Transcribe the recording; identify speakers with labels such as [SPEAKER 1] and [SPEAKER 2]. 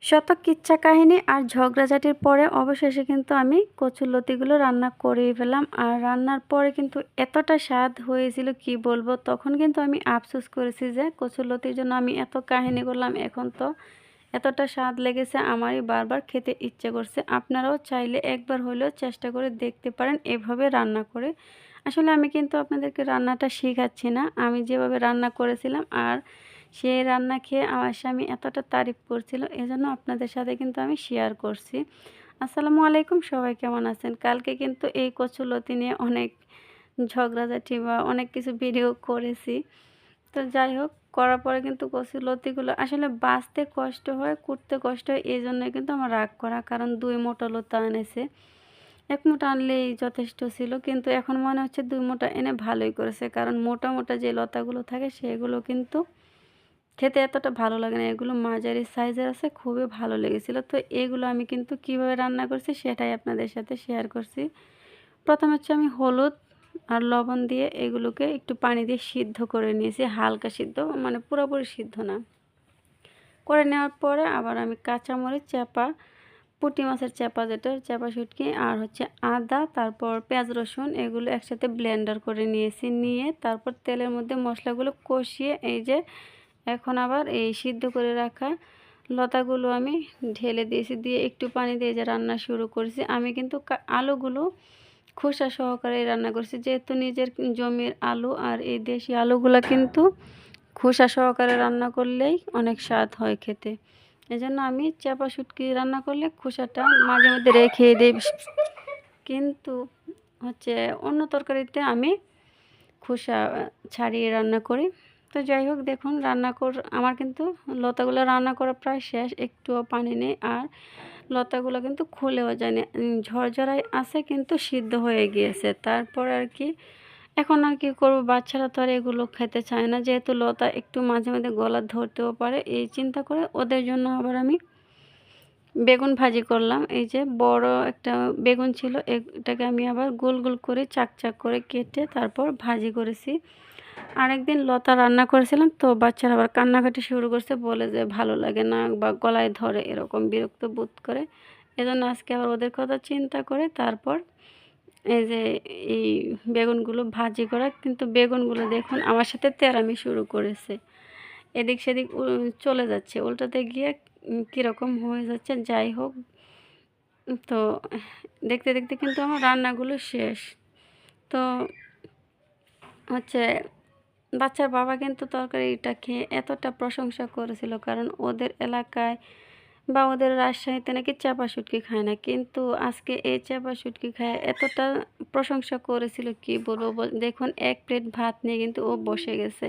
[SPEAKER 1] শত কিচ্ছা কাহিনী আর ঝগড়াঝাটির পরে অবশেষে কিন্তু আমি কচুরলতিগুলো রান্না করেই ফেললাম। আর রান্নার পরে কিন্তু এতটা স্বাদ হয়েছিল কি বলবো। তখন কিন্তু আমি আফসোস করেছি যে কচুরলতির জন্য আমি এত কাহিনী করলাম, এখন তো এতটা স্বাদ লেগেছে আমারই বারবার খেতে ইচ্ছে করছে। আপনারাও চাইলে একবার হলেও চেষ্টা করে দেখতে পারেন এভাবে রান্না করে। আসলে আমি কিন্তু আপনাদেরকে রান্নাটা শেখাচ্ছি না, আমি যেভাবে রান্না করেছিলাম আর সেই রান্না খেয়ে আমার স্বামী এতটা তারিফ করছিল, এজন্য আপনাদের সাথে কিন্তু আমি শেয়ার করছি। আসসালামু আলাইকুম, সবাই কেমন আছেন? কালকে কিন্তু এই কচুলতি নিয়ে অনেক ঝগড়াঝাটি বা অনেক কিছু ভিডিও করেছি। তো যাই হোক, করার পরে কিন্তু কচুলতিগুলো আসলে বাছতে কষ্ট হয়, কুটতে কষ্ট হয়, এই জন্যই কিন্তু আমার রাগ করা। কারণ ২ মোটা লতা এনেছে, ১ মুঠা আনলেই যথেষ্ট ছিল, কিন্তু এখন মনে হচ্ছে ২ মুঠা এনে ভালোই করেছে। কারণ মোটা মোটা যে লতাগুলো থাকে সেগুলো কিন্তু খেতে এতটা ভালো লাগে না। এগুলো মাঝারি সাইজের আছে, খুবই ভালো লেগেছিল। তো এগুলো আমি কিন্তু কিভাবে রান্না করছি সেটাই আপনাদের সাথে শেয়ার করছি। প্রথমে হচ্ছে আমি হলুদ আর লবণ দিয়ে এগুলোকে একটু পানি দিয়ে সিদ্ধ করে নিয়েছি, হালকা সিদ্ধ, মানে পুরোপুরি সিদ্ধ না। করে নেওয়ার পরে আবার আমি কাঁচামরিচ, পুঁটি মাছের যেটা চাপা শুটকি, আর হচ্ছে আদা, তারপর পেঁয়াজ রসুন, এগুলো একসাথে ব্লেন্ডার করে নিয়েছি। নিয়ে তারপর তেলের মধ্যে মশলাগুলো কষিয়ে এই যে এখন আবার এই সিদ্ধ করে রাখা লতাগুলো আমি ঢেলে দিয়েছি, দিয়ে একটু পানি দিয়ে যে রান্না শুরু করেছি। আমি কিন্তু আলুগুলো খোসা সহকারে রান্না করছি, যেহেতু নিজের জমির আলু আর এই দেশি আলুগুলো কিন্তু খোসা সহকারে রান্না করলেই অনেক স্বাদ হয় খেতে। এজন্য আমি চাপা শুটকি রান্না করলে খোসাটা মাঝে মধ্যে রেখে দিই, কিন্তু হচ্ছে অন্য তরকারিতে আমি খোসা ছাড়িয়ে রান্না করি। তো যাই হোক, দেখুন আমার কিন্তু লতাগুলো রান্না করা প্রায় শেষ, একটুও পানি নেই আর লতাগুলো কিন্তু খুলেও যায় না, ঝরঝরাই আছে কিন্তু সিদ্ধ হয়ে গিয়েছে। তারপর আর কি, এখন আর কি করব, বাচ্চারা তো আর এগুলো খেতে চায় না, যেহেতু লতা একটু মাঝে মাঝে গলা ধরতেও পারে, এই চিন্তা করে ওদের জন্য আবার আমি বেগুন ভাজি করলাম। এই যে বড় একটা বেগুন ছিল, এটাকে আমি আবার গোল গোল করে চাক করে কেটে তারপর ভাজি করেছি। আরেকদিন লতা রান্না করেছিলাম, তো বাচ্চারা আবার কান্নাকাটি শুরু করছে, বলে যে ভালো লাগে না বা গলায় ধরে, এরকম বিরক্ত বোধ করে। এজন্য আজকে আবার ওদের কথা চিন্তা করে তারপর এই যে এই বেগুনগুলো ভাজি করা। কিন্তু বেগুনগুলো দেখুন আমার সাথে তেরামি শুরু করেছে, এদিক সেদিক চলে যাচ্ছে, উল্টাতে গিয়ে কীরকম হয়ে যাচ্ছে। যাই হোক, তো দেখতে দেখতে কিন্তু আমার রান্নাগুলো শেষ। তো হচ্ছে বাচ্চার বাবা কিন্তু তরকারিটা খেয়ে এতটা প্রশংসা করেছিল, কারণ ওদের এলাকায় বা ওদের রাজশাহীতে নাকি চাপা শুটকি খায় না, কিন্তু আজকে এই চাপা শুটকি খায় এতটা প্রশংসা করেছিল কি বলবো। দেখুন 1 প্লেট ভাত নিয়ে কিন্তু ও বসে গেছে।